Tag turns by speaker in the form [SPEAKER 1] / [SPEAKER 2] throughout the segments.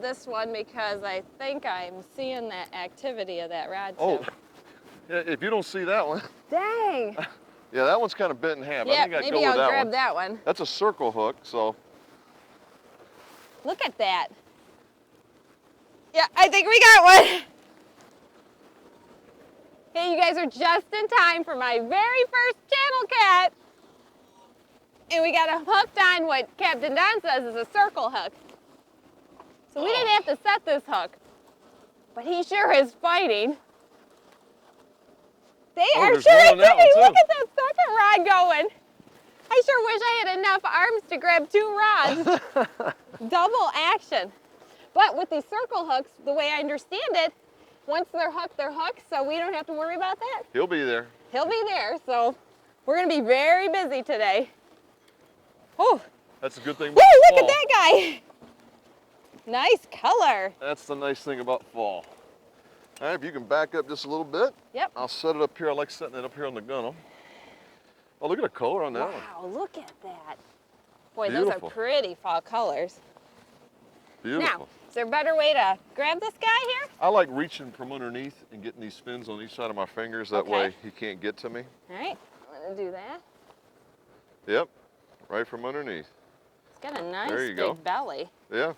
[SPEAKER 1] this one because I think I'm seeing that activity of that rod tip.
[SPEAKER 2] Oh, yeah, if you don't see that one.
[SPEAKER 1] Dang.
[SPEAKER 2] Yeah, that one's kind of bent in half.
[SPEAKER 1] Yeah,
[SPEAKER 2] I think I'd
[SPEAKER 1] maybe
[SPEAKER 2] go with
[SPEAKER 1] I'll grab
[SPEAKER 2] one.
[SPEAKER 1] that one.
[SPEAKER 2] That's a circle hook, so.
[SPEAKER 1] Look at that. Yeah, I think we got one. Hey, you guys are just in time for my very first channel cat. And we got hooked on what Captain Don says is a circle hook. So we didn't have to set this hook, but he sure is fighting. They are sure fighting. Look at that second rod going. I sure wish I had enough arms to grab 2 rods. Double action. But with these circle hooks, the way I understand it, once they're hooked, so we don't have to worry about that.
[SPEAKER 2] He'll be there.
[SPEAKER 1] He'll be there, so we're gonna be very busy today. Oh.
[SPEAKER 2] That's a good thing
[SPEAKER 1] about
[SPEAKER 2] fall.
[SPEAKER 1] Look at that guy. Nice color.
[SPEAKER 2] That's the nice thing about fall. All right, if you can back up just a little bit.
[SPEAKER 1] Yep.
[SPEAKER 2] I'll set it up here. I like setting it up here on the gunnel. Oh, look at the color on that one.
[SPEAKER 1] Wow, look at that. Boy,
[SPEAKER 2] Beautiful.
[SPEAKER 1] Those are pretty fall colors.
[SPEAKER 2] Beautiful.
[SPEAKER 1] Now, is there a better way to grab this guy here?
[SPEAKER 2] I like reaching from underneath and getting these fins on each side of my fingers. That way he can't get to me.
[SPEAKER 1] All right, I'm gonna do that.
[SPEAKER 2] Yep, right from underneath.
[SPEAKER 1] It's got a nice
[SPEAKER 2] big
[SPEAKER 1] belly.
[SPEAKER 2] Yeah.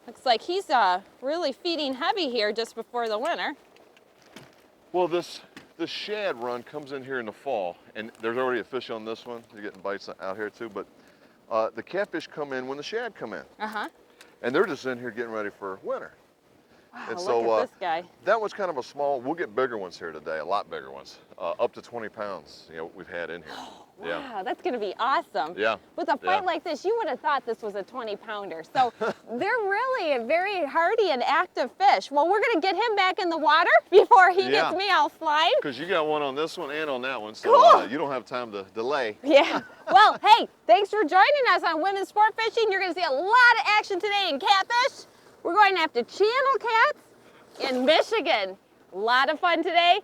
[SPEAKER 1] Looks like he's really feeding heavy here just before the winter.
[SPEAKER 2] Well, this shad run comes in here in the fall, and there's already a fish on this one. You're getting bites out here too, but the catfish come in when the shad come in.
[SPEAKER 1] Uh-huh.
[SPEAKER 2] And they're just in here getting ready for winter.
[SPEAKER 1] Wow,
[SPEAKER 2] and
[SPEAKER 1] look
[SPEAKER 2] so,
[SPEAKER 1] at this guy.
[SPEAKER 2] That was kind of a small, we'll get bigger ones here today, a lot bigger ones. Up to 20 pounds, we've had in here.
[SPEAKER 1] Wow, that's gonna be awesome.
[SPEAKER 2] Yeah.
[SPEAKER 1] With a fight like this, you would have thought this was a 20-pounder. So they're really a very hardy and active fish. Well, we're gonna get him back in the water before he gets me all slide.
[SPEAKER 2] Because you got one on this one and on that one, so
[SPEAKER 1] cool.
[SPEAKER 2] You don't have time to delay.
[SPEAKER 1] Yeah. Well, hey, thanks for joining us on Women's Sport Fishing. You're gonna see a lot of action today in catfish. We're going after channel cats in Michigan. A lot of fun today.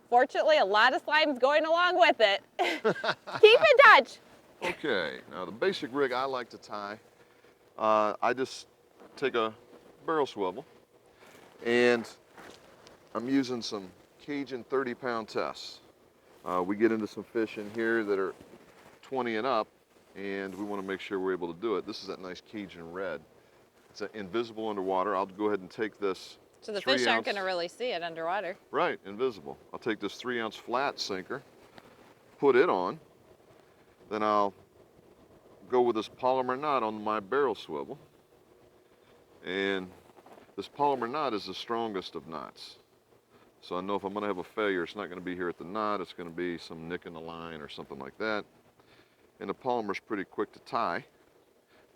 [SPEAKER 1] Fortunately, a lot of slimes going along with it. Keep in touch.
[SPEAKER 2] Okay, now the basic rig I like to tie, I just take a barrel swivel and I'm using some Cajun 30-pound tests. We get into some fish in here that are 20 and up, and we want to make sure we're able to do it. This is that nice Cajun red. It's invisible underwater. I'll go ahead and take this.
[SPEAKER 1] So the fish aren't going to really see it underwater. Right,
[SPEAKER 2] invisible. I'll take this 3-ounce flat sinker, put it on, then I'll go with this polymer knot on my barrel swivel. And this polymer knot is the strongest of knots. So I know if I'm going to have a failure, it's not going to be here at the knot, it's going to be some nick in the line or something like that. And the polymer's pretty quick to tie,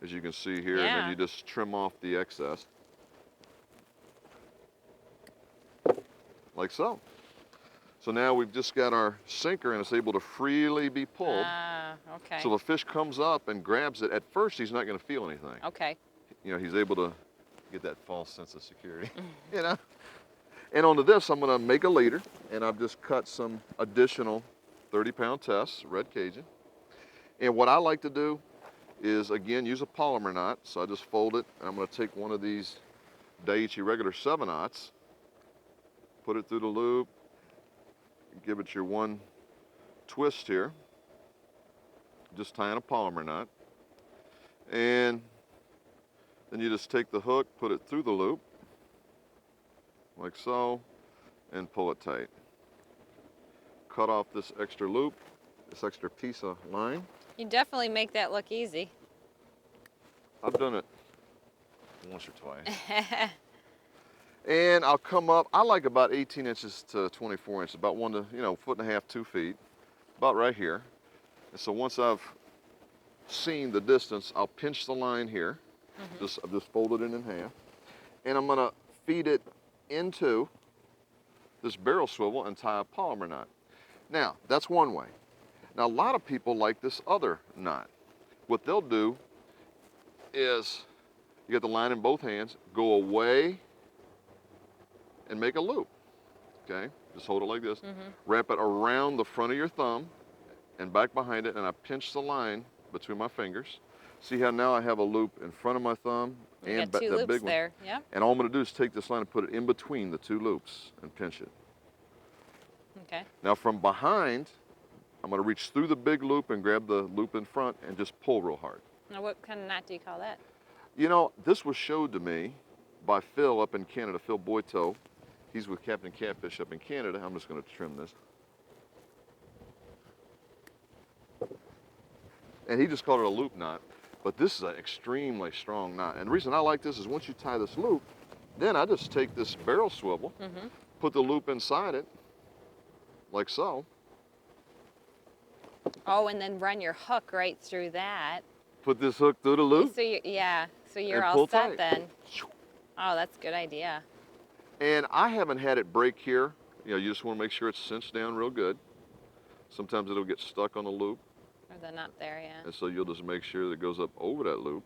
[SPEAKER 2] as you can see here, and then you just trim off the excess. Like so. So now we've just got our sinker and it's able to freely be pulled.
[SPEAKER 1] Okay.
[SPEAKER 2] So the fish comes up and grabs it. At first, he's not going to feel anything.
[SPEAKER 1] Okay.
[SPEAKER 2] He's able to get that false sense of security, And onto this, I'm going to make a leader, and I've just cut some additional 30-pound tests, red Cajun. And what I like to do is, again, use a polymer knot. So I just fold it, and I'm going to take one of these Daiichi regular 7/0, put it through the loop, give it your one twist here, just tying a polymer knot, and then you just take the hook, put it through the loop, like so, and pull it tight. Cut off this extra loop, this extra piece of line.
[SPEAKER 1] You definitely make that look easy.
[SPEAKER 2] I've done it once or twice. And I'll come up, I like about 18 inches to 24 inches, about 1 to, foot and a half, 2 feet, about right here. And so once I've seen the distance, I'll pinch the line here. I've just folded it in half. And I'm gonna feed it into this barrel swivel and tie a polymer knot. Now, that's one way. Now, a lot of people like this other knot. What they'll do is, you get the line in both hands, go away, and make a loop, okay? Just hold it like this. Wrap it around the front of your thumb and back behind it, and I pinch the line between my fingers. See how now I have a loop in front of my thumb
[SPEAKER 1] You
[SPEAKER 2] and
[SPEAKER 1] got two
[SPEAKER 2] that
[SPEAKER 1] loops
[SPEAKER 2] big one.
[SPEAKER 1] there. Yep.
[SPEAKER 2] And all I'm going to do is take this line and put it in between the two loops and pinch it.
[SPEAKER 1] Okay.
[SPEAKER 2] Now from behind, I'm going to reach through the big loop and grab the loop in front and just pull real hard.
[SPEAKER 1] Now, what kind of knot do you call that?
[SPEAKER 2] You know, this was showed to me by Phil up in Canada, Phil Boyto. He's with Captain Catfish up in Canada. I'm just going to trim this. And he just called it a loop knot. But this is an extremely strong knot. And the reason I like this is once you tie this loop, then I just take this barrel swivel, put the loop inside it, like so.
[SPEAKER 1] Oh, and then run your hook right through that.
[SPEAKER 2] Put this hook through the loop.
[SPEAKER 1] So you're
[SPEAKER 2] and
[SPEAKER 1] all
[SPEAKER 2] pull
[SPEAKER 1] set
[SPEAKER 2] tight.
[SPEAKER 1] then. Oh, that's a good idea.
[SPEAKER 2] And I haven't had it break here. You know, you just want to make sure it's cinched down real good. Sometimes it'll get stuck on the loop.
[SPEAKER 1] Or the knot there, yeah.
[SPEAKER 2] And so you'll just make sure that it goes up over that loop.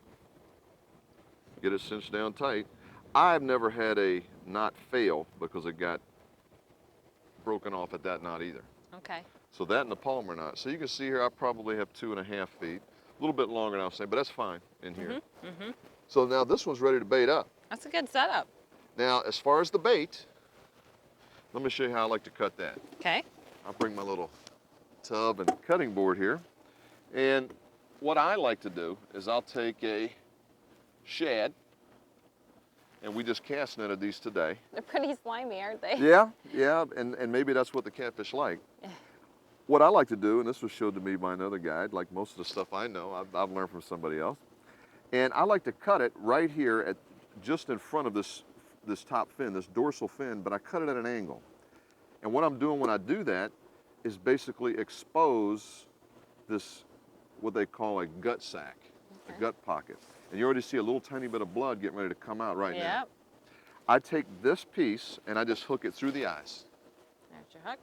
[SPEAKER 2] Get it cinched down tight. I've never had a knot fail because it got broken off at that knot either.
[SPEAKER 1] Okay.
[SPEAKER 2] So that and the Palmer knot. So you can see here I probably have 2.5 feet. A little bit longer than I was saying, but that's fine in here. So now this one's ready to bait up.
[SPEAKER 1] That's a good setup.
[SPEAKER 2] Now as far as the bait, let me show you how I like to cut that.
[SPEAKER 1] Okay.
[SPEAKER 2] I'll bring my little tub and cutting board here. And what I like to do is I'll take a shad, and we just cast netted these today.
[SPEAKER 1] They're pretty slimy, aren't they?
[SPEAKER 2] Yeah, and maybe that's what the catfish like. What I like to do, and this was showed to me by another guide, like most of the stuff I know, I've learned from somebody else, and I like to cut it right here at just in front of this top fin, this dorsal fin, but I cut it at an angle. And what I'm doing when I do that is basically expose this, what they call a gut sac, a gut pocket. And you already see a little tiny bit of blood getting ready to come out right now. I take this piece and I just hook it through the eyes.
[SPEAKER 1] There's your hook.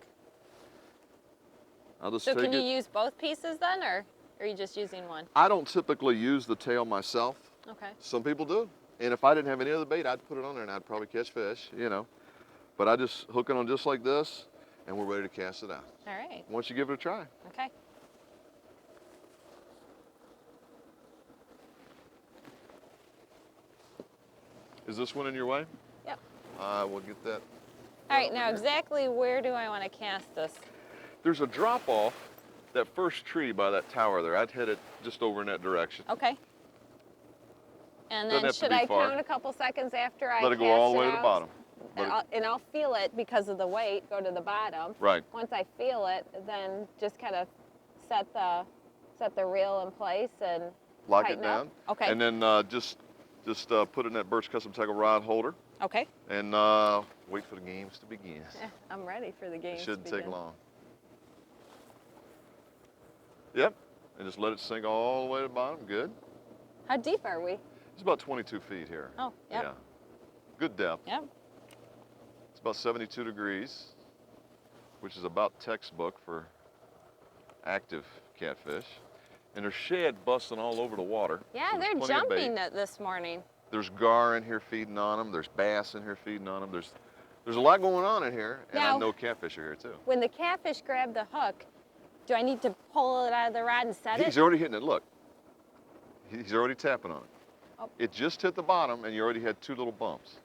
[SPEAKER 2] I'll just
[SPEAKER 1] So
[SPEAKER 2] take
[SPEAKER 1] can you
[SPEAKER 2] it.
[SPEAKER 1] use both pieces then, or are you just using one?
[SPEAKER 2] I don't typically use the tail myself.
[SPEAKER 1] Okay.
[SPEAKER 2] Some people do. And if I didn't have any other bait, I'd put it on there and I'd probably catch fish, you know. But I just hook it on just like this and we're ready to cast it out.
[SPEAKER 1] All right.
[SPEAKER 2] Once you give it a try.
[SPEAKER 1] Okay.
[SPEAKER 2] Is this one in your way?
[SPEAKER 1] Yep.
[SPEAKER 2] We'll get that.
[SPEAKER 1] All right, now exactly where do I want to cast this?
[SPEAKER 2] There's a drop off, that first tree by that tower there. I'd head it just over in that direction.
[SPEAKER 1] Okay. And
[SPEAKER 2] Doesn't
[SPEAKER 1] then
[SPEAKER 2] have to
[SPEAKER 1] should
[SPEAKER 2] be
[SPEAKER 1] I
[SPEAKER 2] far.
[SPEAKER 1] count a couple seconds after I
[SPEAKER 2] Let it go
[SPEAKER 1] cast
[SPEAKER 2] all the way
[SPEAKER 1] it
[SPEAKER 2] to the
[SPEAKER 1] out?
[SPEAKER 2] bottom.
[SPEAKER 1] And I'll feel it because of the weight, go to the bottom.
[SPEAKER 2] Right.
[SPEAKER 1] Once I feel it, then just kind of set the reel in place and
[SPEAKER 2] Lock it
[SPEAKER 1] tighten
[SPEAKER 2] down.
[SPEAKER 1] up. Okay.
[SPEAKER 2] And then just put it in that Birch Custom Tackle rod holder
[SPEAKER 1] Okay.
[SPEAKER 2] and wait for the games to begin.
[SPEAKER 1] Yeah, I'm ready for the game.
[SPEAKER 2] It shouldn't take long. Yep. And just let it sink all the way to the bottom. Good.
[SPEAKER 1] How deep are we?
[SPEAKER 2] It's about 22 feet here.
[SPEAKER 1] Oh, yep.
[SPEAKER 2] Yeah. Good depth.
[SPEAKER 1] Yep.
[SPEAKER 2] It's about 72 degrees, which is about textbook for active catfish. And there's shad busting all over the water.
[SPEAKER 1] Yeah,
[SPEAKER 2] so
[SPEAKER 1] they're
[SPEAKER 2] there's plenty of bait.
[SPEAKER 1] jumping this morning.
[SPEAKER 2] There's gar in here feeding on them. There's bass in here feeding on them. There's a lot going on in here, and I
[SPEAKER 1] Now-
[SPEAKER 2] know catfish are here too.
[SPEAKER 1] When the catfish grab the hook, do I need to pull it out of the rod and set
[SPEAKER 2] He's
[SPEAKER 1] it?
[SPEAKER 2] already hitting it. Look, he's already tapping on it.
[SPEAKER 1] Oh.
[SPEAKER 2] It just hit the bottom, and you already had 2 little bumps.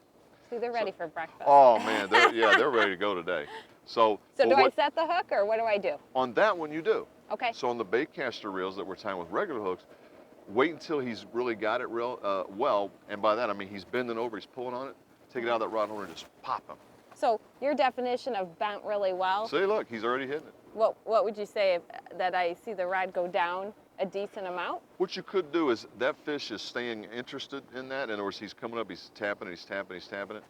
[SPEAKER 1] See, they're ready for breakfast.
[SPEAKER 2] Oh man, they're ready to go today. So,
[SPEAKER 1] So
[SPEAKER 2] well,
[SPEAKER 1] do I set the hook, or what do I do?
[SPEAKER 2] on that one you do.
[SPEAKER 1] Okay.
[SPEAKER 2] So on the bait caster reels that we're tying with regular hooks, wait until he's really got it real well, and by that I mean he's bending over, he's pulling on it. Take it out of that rod holder and just pop him.
[SPEAKER 1] So your definition of bent really well,
[SPEAKER 2] See, look, he's already hitting it.
[SPEAKER 1] what would you say that I see the rod go down a decent amount?
[SPEAKER 2] What you could do is that fish is staying interested in that. In other words, he's coming up, he's tapping it, he's tapping it, he's tapping it.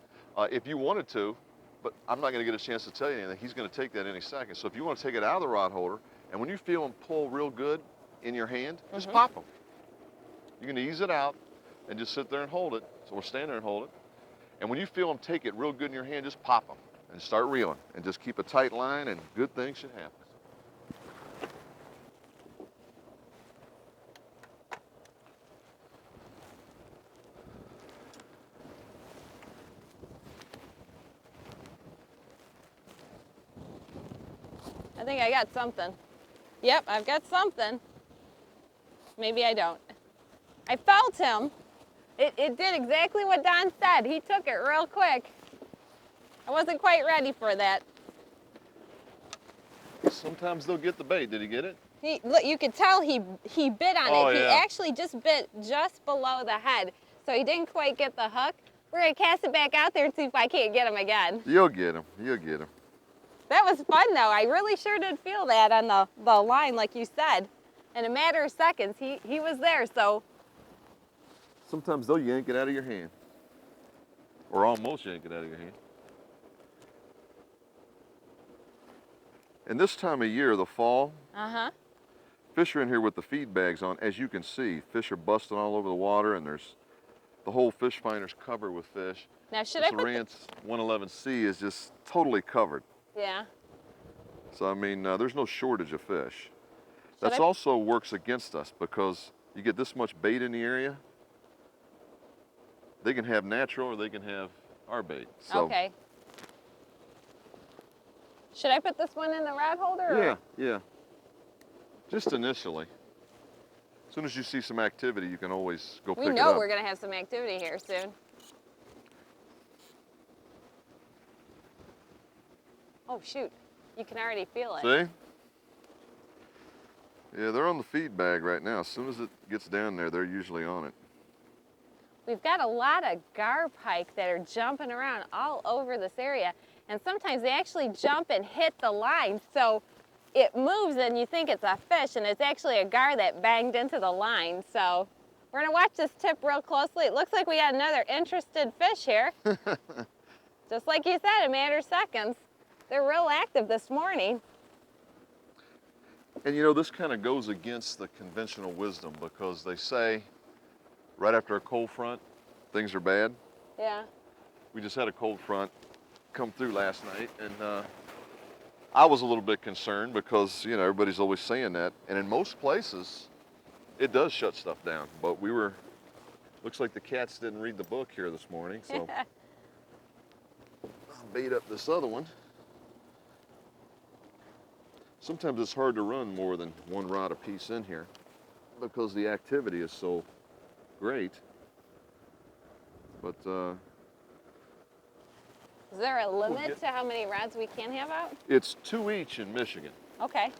[SPEAKER 2] If you wanted to, but I'm not going to get a chance to tell you anything, he's going to take that any second. So if you want to take it out of the rod holder, and when you feel him pull real good in your hand, just pop him. You can ease it out and just sit there and hold it. So we'll stand there and hold it. And when you feel him take it real good in your hand, just pop him and start reeling. And just keep a tight line and good things should happen.
[SPEAKER 1] I think I got something. Yep, I've got something. Maybe I don't. I felt him. It did exactly what Don said. He took it real quick. I wasn't quite ready for that.
[SPEAKER 2] Sometimes they'll get the bait. Did he get it?
[SPEAKER 1] Look, you could tell he bit on
[SPEAKER 2] Oh,
[SPEAKER 1] it.
[SPEAKER 2] yeah.
[SPEAKER 1] He actually just bit just below the head, so he didn't quite get the hook. We're gonna cast it back out there and see if I can't get him again.
[SPEAKER 2] You'll get him. You'll get him.
[SPEAKER 1] That was fun though. I really sure did feel that on the line, like you said. In a matter of seconds, he was there. So
[SPEAKER 2] Sometimes they'll yank it out of your hand, or almost yank it out of your hand. And this time of year, the fall, fish are in here with the feed bags on. As you can see, fish are busting all over the water, and there's the whole fish finder's covered with fish.
[SPEAKER 1] now should
[SPEAKER 2] This
[SPEAKER 1] I put
[SPEAKER 2] Lowrance 111C is just totally covered.
[SPEAKER 1] yeah.
[SPEAKER 2] So I mean, there's no shortage of fish.
[SPEAKER 1] Should
[SPEAKER 2] That
[SPEAKER 1] I-
[SPEAKER 2] also works against us because you get this much bait in the area. They can have natural or they can have our bait. So,
[SPEAKER 1] Okay. Should I put this one in the rod holder? Or?
[SPEAKER 2] yeah, yeah. Just initially. As soon as you see some activity, you can always go pick
[SPEAKER 1] We
[SPEAKER 2] it
[SPEAKER 1] know
[SPEAKER 2] up.
[SPEAKER 1] we're gonna have some activity here soon. Oh shoot, you can already feel it.
[SPEAKER 2] See? Yeah, they're on the feed bag right now. As soon as it gets down there, they're usually on it.
[SPEAKER 1] We've got a lot of gar pike that are jumping around all over this area, and sometimes they actually jump and hit the line, so it moves and you think it's a fish, and it's actually a gar that banged into the line. So we're gonna watch this tip real closely. It looks like we got another interested fish here. Just like you said, a matter of seconds. They're real active this morning.
[SPEAKER 2] And you know, this kind of goes against the conventional wisdom because they say right after a cold front, things are bad.
[SPEAKER 1] Yeah.
[SPEAKER 2] We just had a cold front come through last night, and I was a little bit concerned because, you know, everybody's always saying that. And in most places, it does shut stuff down. But looks like the cats didn't read the book here this morning, so I'll bait up this other one. Sometimes it's hard to run more than one rod a piece in here because the activity is so great. But
[SPEAKER 1] Is there a limit
[SPEAKER 2] get-
[SPEAKER 1] to how many rods we can have out?
[SPEAKER 2] it's 2 each in Michigan.
[SPEAKER 1] Okay.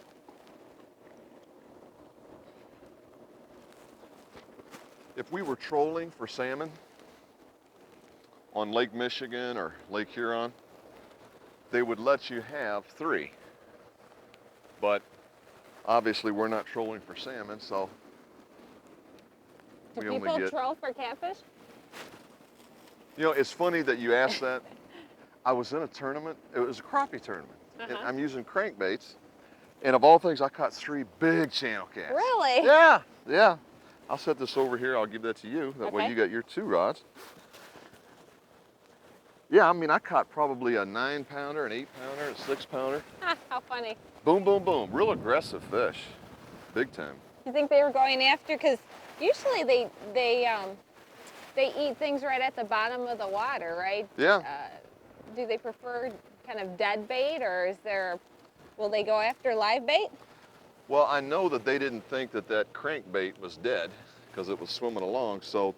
[SPEAKER 2] If we were trolling for salmon on Lake Michigan or Lake Huron, they would let you have 3. But obviously we're not trolling for salmon, so
[SPEAKER 1] Do
[SPEAKER 2] we only
[SPEAKER 1] people
[SPEAKER 2] get...
[SPEAKER 1] troll for catfish?
[SPEAKER 2] You know, it's funny that you asked that. I was in a tournament, it was a crappie tournament, and I'm using crankbaits, and of all things, I caught 3 big channel cats.
[SPEAKER 1] Really?
[SPEAKER 2] Yeah, yeah. I'll set this over here, I'll give that to you, that way
[SPEAKER 1] Okay.
[SPEAKER 2] you got your 2 rods. Yeah, I mean, I caught probably a 9-pounder, an 8-pounder, a 6-pounder.
[SPEAKER 1] How funny.
[SPEAKER 2] Boom, boom, boom. Real aggressive fish. Big time.
[SPEAKER 1] You think they were going after, because usually they eat things right at the bottom of the water, right?
[SPEAKER 2] Yeah.
[SPEAKER 1] Do they prefer kind of dead bait, or will they go after live bait?
[SPEAKER 2] Well, I know that they didn't think that crankbait was dead because it was swimming along. So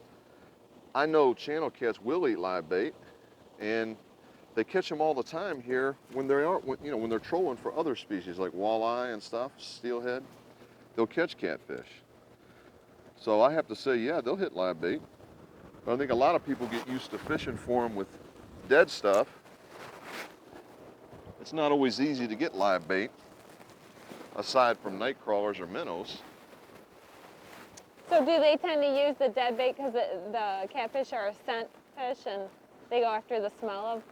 [SPEAKER 2] I know channel cats will eat live bait, and they catch them all the time here when they're trolling for other species like walleye and stuff, steelhead. They'll catch catfish. So I have to say, yeah, they'll hit live bait. But I think a lot of people get used to fishing for them with dead stuff. It's not always easy to get live bait, aside from night crawlers or minnows.
[SPEAKER 1] So do they tend to use the dead bait because the catfish are a scent fish and they go after the smell of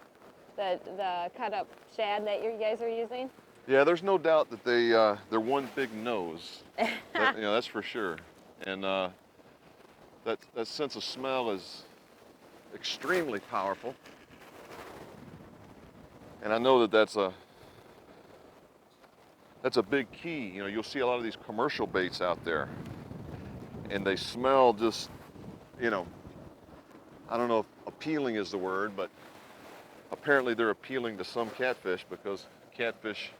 [SPEAKER 1] the cut up shad that you guys are using?
[SPEAKER 2] Yeah, there's no doubt that they're one big nose. That's for sure. And that sense of smell is extremely powerful. And I know that that's a big key. You know, you'll see a lot of these commercial baits out there, and they smell just, you know, I don't know if appealing is the word, but apparently they're appealing to some catfish because catfish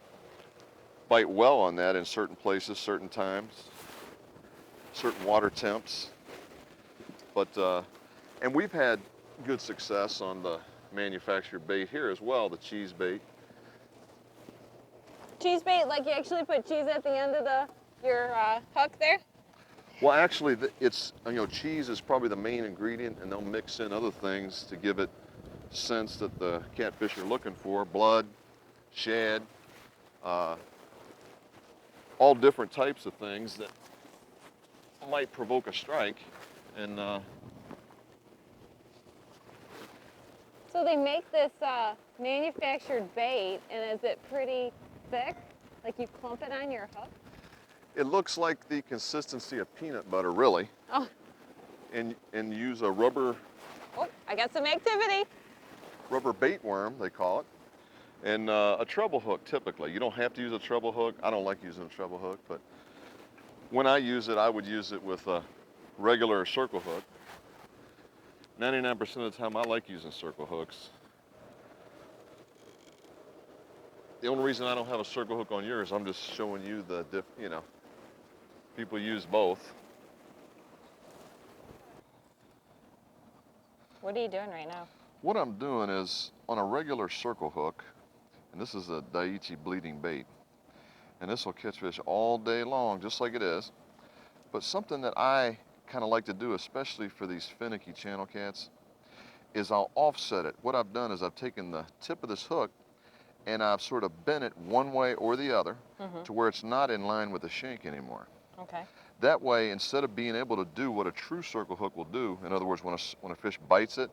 [SPEAKER 2] bite well on that in certain places, certain times, certain water temps. But, and we've had good success on the manufactured bait here as well, the cheese bait.
[SPEAKER 1] Cheese bait, like you actually put cheese at the end of your hook there?
[SPEAKER 2] Well, actually, it's, you know, cheese is probably the main ingredient, and they'll mix in other things to give it sense that the catfish are looking for. Blood, shad, all different types of things that might provoke a strike. And
[SPEAKER 1] So they make this manufactured bait, and is it pretty thick? Like you clump it on your hook?
[SPEAKER 2] it looks like the consistency of peanut butter, really.
[SPEAKER 1] Oh,
[SPEAKER 2] And use a rubber
[SPEAKER 1] I got some activity.
[SPEAKER 2] bait worm, they call it, and a treble hook typically. You don't have to use a treble hook. I don't like using a treble hook, but when I use it, I would use it with a regular circle hook. 99% of the time, I like using circle hooks. The only reason I don't have a circle hook on yours, I'm just showing you the, you know, people use both.
[SPEAKER 1] What are you doing right now?
[SPEAKER 2] What I'm doing is on a regular circle hook, and this is a Daiichi bleeding bait, and this will catch fish all day long, just like it is. But something that I kind of like to do, especially for these finicky channel cats, is I'll offset it. What I've done is I've taken the tip of this hook and I've sort of bent it one way or the other to where it's not in line with the shank anymore.
[SPEAKER 1] Okay.
[SPEAKER 2] That way, instead of being able to do what a true circle hook will do, in other words, when a fish bites it,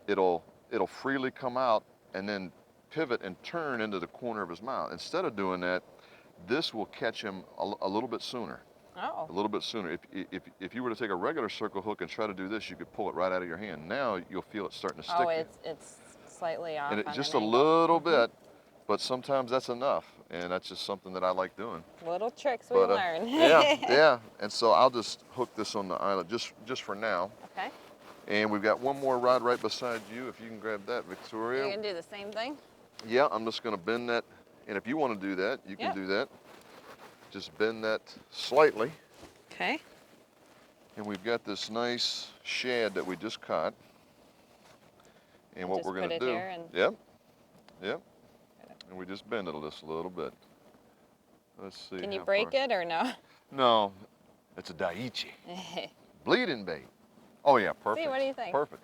[SPEAKER 2] it'll freely come out and then pivot and turn into the corner of his mouth. Instead of doing that, this will catch him a little bit sooner.
[SPEAKER 1] Oh.
[SPEAKER 2] A little bit sooner. If you were to take a regular circle hook and try to do this, you could pull it right out of your hand. Now you'll feel it starting to stick.
[SPEAKER 1] Oh, it's slightly off.
[SPEAKER 2] And
[SPEAKER 1] on
[SPEAKER 2] just
[SPEAKER 1] an
[SPEAKER 2] a
[SPEAKER 1] angle.
[SPEAKER 2] little bit, but sometimes that's enough, and that's just something that I like doing.
[SPEAKER 1] Little tricks we
[SPEAKER 2] But,
[SPEAKER 1] learn.
[SPEAKER 2] yeah. And so I'll just hook this on the eyelet just for now.
[SPEAKER 1] Okay.
[SPEAKER 2] And we've got one more rod right beside you. If you can grab that, Victoria.
[SPEAKER 1] You're gonna do the same thing?
[SPEAKER 2] Yeah, I'm just gonna bend that, and if you want to do that, you can do that. Just bend that slightly.
[SPEAKER 1] Okay.
[SPEAKER 2] And we've got this nice shad that we just caught. And what
[SPEAKER 1] Just
[SPEAKER 2] we're gonna
[SPEAKER 1] put it
[SPEAKER 2] do,
[SPEAKER 1] here and-
[SPEAKER 2] yep. And we just bend it just a little bit. Let's see.
[SPEAKER 1] Can you
[SPEAKER 2] how
[SPEAKER 1] break
[SPEAKER 2] far.
[SPEAKER 1] it or no?
[SPEAKER 2] No, it's a Daiichi bleeding bait. Oh yeah, perfect.
[SPEAKER 1] See, what do you think?
[SPEAKER 2] Perfect.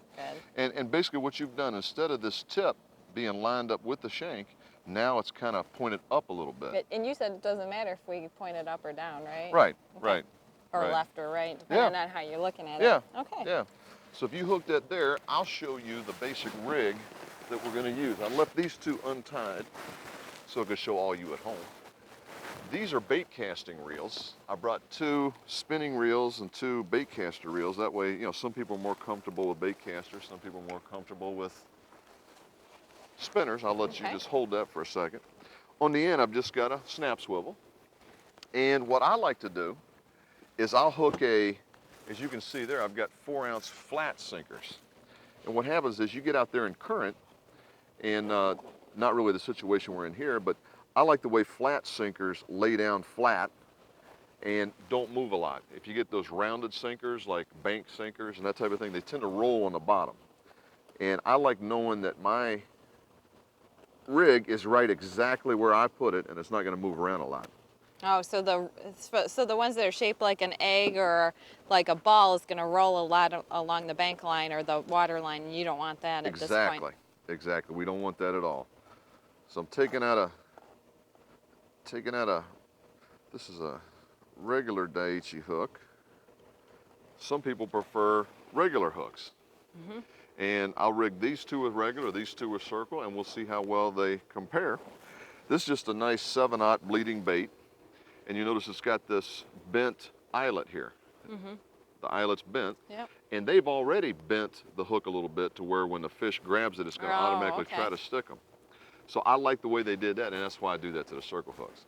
[SPEAKER 1] Good.
[SPEAKER 2] And basically what you've done, instead of this tip being lined up with the shank, now it's kind of pointed up a little bit.
[SPEAKER 1] And you said it doesn't matter if we point it up or down, right?
[SPEAKER 2] Right,
[SPEAKER 1] Okay.
[SPEAKER 2] right.
[SPEAKER 1] Or
[SPEAKER 2] right.
[SPEAKER 1] left or right, depending on how you're looking at
[SPEAKER 2] Yeah.
[SPEAKER 1] it. Okay.
[SPEAKER 2] Yeah. So if you hook that there, I'll show you the basic rig that we're going to use. I left these two untied so I could show all you at home. These are bait casting reels. I brought 2 spinning reels and 2 bait caster reels. That way, you know, some people are more comfortable with bait casters, some people are more comfortable with spinners. I'll let you just hold that for a second. On the end, I've just got a snap swivel. And what I like to do is I'll hook as you can see there, I've got 4-ounce flat sinkers. And what happens is you get out there in current, and not really the situation we're in here, but I like the way flat sinkers lay down flat and don't move a lot. If you get those rounded sinkers, like bank sinkers and that type of thing, they tend to roll on the bottom. And I like knowing that my rig is right exactly where I put it, and it's not gonna move around a lot.
[SPEAKER 1] Oh, so the ones that are shaped like an egg or like a ball is going to roll a lot along the bank line or the water line, and you don't want that at this point.
[SPEAKER 2] Exactly. We don't want that at all. So I'm taking out a, this is a regular Daiichi hook. Some people prefer regular hooks. And I'll rig these 2 with regular, these 2 with circle, and we'll see how well they compare. This is just a nice 7/0 bleeding bait. And you notice it's got this bent eyelet here. The eyelet's bent.
[SPEAKER 1] Yep.
[SPEAKER 2] And they've already bent the hook a little bit to where when the fish grabs it, it's going to automatically try to stick them. So I like the way they did that, and that's why I do that to the circle hooks.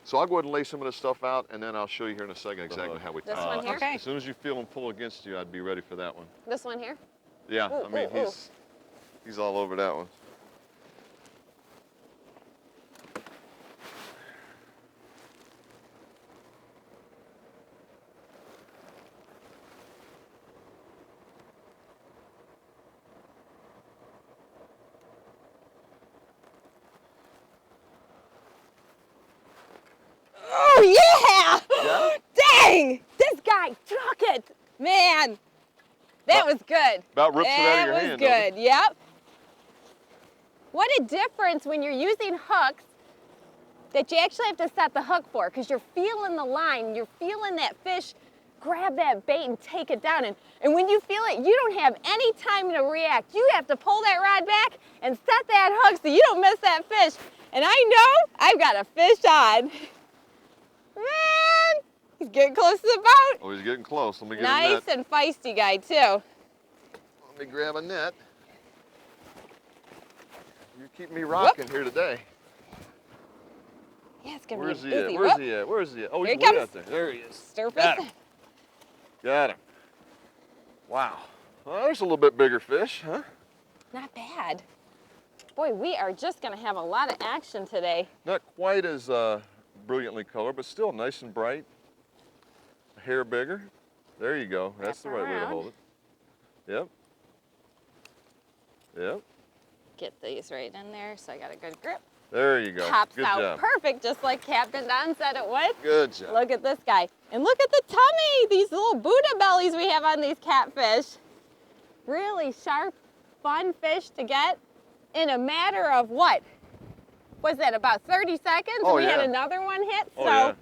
[SPEAKER 2] So I'll go ahead and lay some of this stuff out, and then I'll show you here in a second exactly how we tie it.
[SPEAKER 1] This one here? Okay.
[SPEAKER 2] As soon as you feel them pull against you, I'd be ready for that one.
[SPEAKER 1] This one here?
[SPEAKER 2] Yeah, I mean, he's all over that one.
[SPEAKER 1] was good.
[SPEAKER 2] About rips it out of your hand.
[SPEAKER 1] That was good, yep. What a difference when you're using hooks that you actually have to set the hook for, because you're feeling the line, you're feeling that fish grab that bait and take it down. And when you feel it, you don't have any time to react. You have to pull that rod back and set that hook so you don't miss that fish. And I know I've got a fish on. Man, he's getting close to the boat.
[SPEAKER 2] Oh, he's getting close. Let me get a
[SPEAKER 1] Nice
[SPEAKER 2] net.
[SPEAKER 1] and feisty guy too.
[SPEAKER 2] Let me grab a net. You keep me rocking here today.
[SPEAKER 1] Yeah, it's gonna
[SPEAKER 2] Where's
[SPEAKER 1] be
[SPEAKER 2] he
[SPEAKER 1] busy.
[SPEAKER 2] at? Where's he at? Where's he at? Oh,
[SPEAKER 1] Here
[SPEAKER 2] he's
[SPEAKER 1] he
[SPEAKER 2] way
[SPEAKER 1] comes.
[SPEAKER 2] out there. There he is.
[SPEAKER 1] Surface.
[SPEAKER 2] Got him. Got him. Wow. Well, there's a little bit bigger fish, huh?
[SPEAKER 1] Not bad. Boy, we are just gonna have a lot of action today.
[SPEAKER 2] Not quite as brilliantly colored, but still nice and bright. A hair bigger. There you go. That's the
[SPEAKER 1] Wrap
[SPEAKER 2] right way to
[SPEAKER 1] around.
[SPEAKER 2] hold it. Yep. Yep.
[SPEAKER 1] Get these right in there so I got a good grip.
[SPEAKER 2] There you go.
[SPEAKER 1] Pops
[SPEAKER 2] Good
[SPEAKER 1] out
[SPEAKER 2] job.
[SPEAKER 1] perfect, just like Captain Don said it would.
[SPEAKER 2] Good job.
[SPEAKER 1] Look at this guy. And look at the tummy, these little Buddha bellies we have on these catfish. Really sharp, fun fish to get in a matter of what? Was that about 30 seconds?
[SPEAKER 2] Oh,
[SPEAKER 1] we had
[SPEAKER 2] yeah.
[SPEAKER 1] another one hit.
[SPEAKER 2] Oh,
[SPEAKER 1] So
[SPEAKER 2] yeah.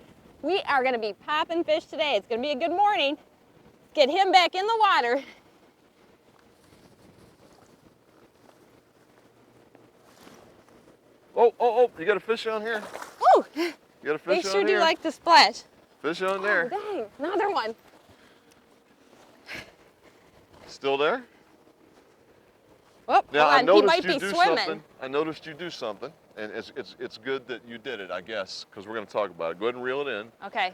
[SPEAKER 1] we are gonna be popping fish today. It's gonna be a good morning. Let's get him back in the water.
[SPEAKER 2] Oh, you got a fish on here?
[SPEAKER 1] Woo!
[SPEAKER 2] You got a
[SPEAKER 1] They
[SPEAKER 2] fish
[SPEAKER 1] sure
[SPEAKER 2] on
[SPEAKER 1] do
[SPEAKER 2] here?
[SPEAKER 1] like to splash.
[SPEAKER 2] Fish on
[SPEAKER 1] Oh,
[SPEAKER 2] there.
[SPEAKER 1] dang, another one.
[SPEAKER 2] Still there?
[SPEAKER 1] Whoop,
[SPEAKER 2] Now,
[SPEAKER 1] hold
[SPEAKER 2] I
[SPEAKER 1] on, he
[SPEAKER 2] noticed
[SPEAKER 1] might
[SPEAKER 2] you
[SPEAKER 1] be
[SPEAKER 2] do
[SPEAKER 1] swimming.
[SPEAKER 2] something. I noticed you do something, and it's good that you did it, I guess, because we're going to talk about it. Go ahead and reel it in.
[SPEAKER 1] Okay,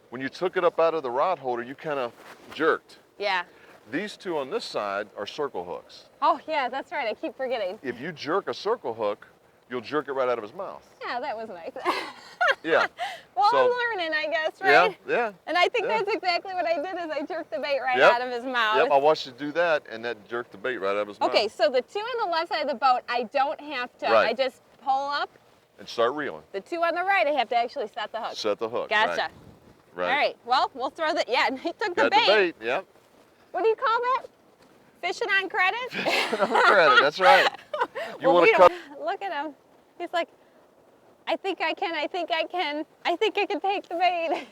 [SPEAKER 2] When you took it up out of the rod holder, you kind of jerked.
[SPEAKER 1] yeah.
[SPEAKER 2] These two on this side are circle hooks.
[SPEAKER 1] Oh, yeah, that's right, I keep forgetting.
[SPEAKER 2] If you jerk a circle hook, you'll jerk it right out of his mouth.
[SPEAKER 1] Yeah, that was nice.
[SPEAKER 2] Yeah.
[SPEAKER 1] Well,
[SPEAKER 2] So-
[SPEAKER 1] I'm learning, I guess, right?
[SPEAKER 2] Yeah.
[SPEAKER 1] And I think
[SPEAKER 2] yeah.
[SPEAKER 1] that's exactly what I did is I jerked the bait right
[SPEAKER 2] Yep.
[SPEAKER 1] out of his mouth.
[SPEAKER 2] Yep, I watched you do that, and that jerked the bait right out of his
[SPEAKER 1] Okay,
[SPEAKER 2] mouth.
[SPEAKER 1] so the two on the left side of the boat, I don't have to,
[SPEAKER 2] Right.
[SPEAKER 1] I just pull up.
[SPEAKER 2] And start reeling.
[SPEAKER 1] The two on the right, I have to actually set the hook.
[SPEAKER 2] Set the hook.
[SPEAKER 1] Gotcha.
[SPEAKER 2] Right.
[SPEAKER 1] All right, well, we'll throw the, yeah, and he took the
[SPEAKER 2] Got
[SPEAKER 1] bait.
[SPEAKER 2] the bait, yep.
[SPEAKER 1] What do you call that? Fishing on credit?
[SPEAKER 2] Credit, that's right. You
[SPEAKER 1] Well,
[SPEAKER 2] want
[SPEAKER 1] we
[SPEAKER 2] to cut?
[SPEAKER 1] don't- Look at him. He's like, I think I can, I think I can, I think I can take the bait.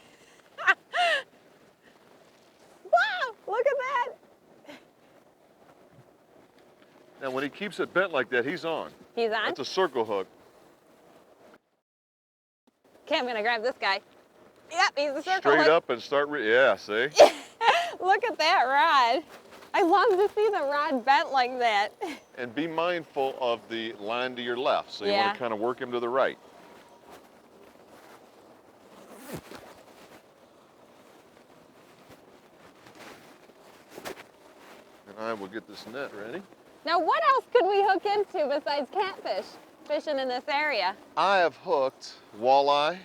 [SPEAKER 1] Wow, look at that.
[SPEAKER 2] Now, when he keeps it bent like that, he's on.
[SPEAKER 1] He's on.
[SPEAKER 2] That's a circle hook.
[SPEAKER 1] Okay, I'm gonna grab this guy. Yep, he's a circle
[SPEAKER 2] Straight
[SPEAKER 1] hook.
[SPEAKER 2] up and start. Yeah, see.
[SPEAKER 1] Look at that rod. I love to see the rod bent like that.
[SPEAKER 2] And be mindful of the line to your left. So you
[SPEAKER 1] Yeah.
[SPEAKER 2] want to kind of work him to the right. And I will get this net ready.
[SPEAKER 1] Now, what else could we hook into besides catfish fishing in this area?
[SPEAKER 2] I have hooked walleye.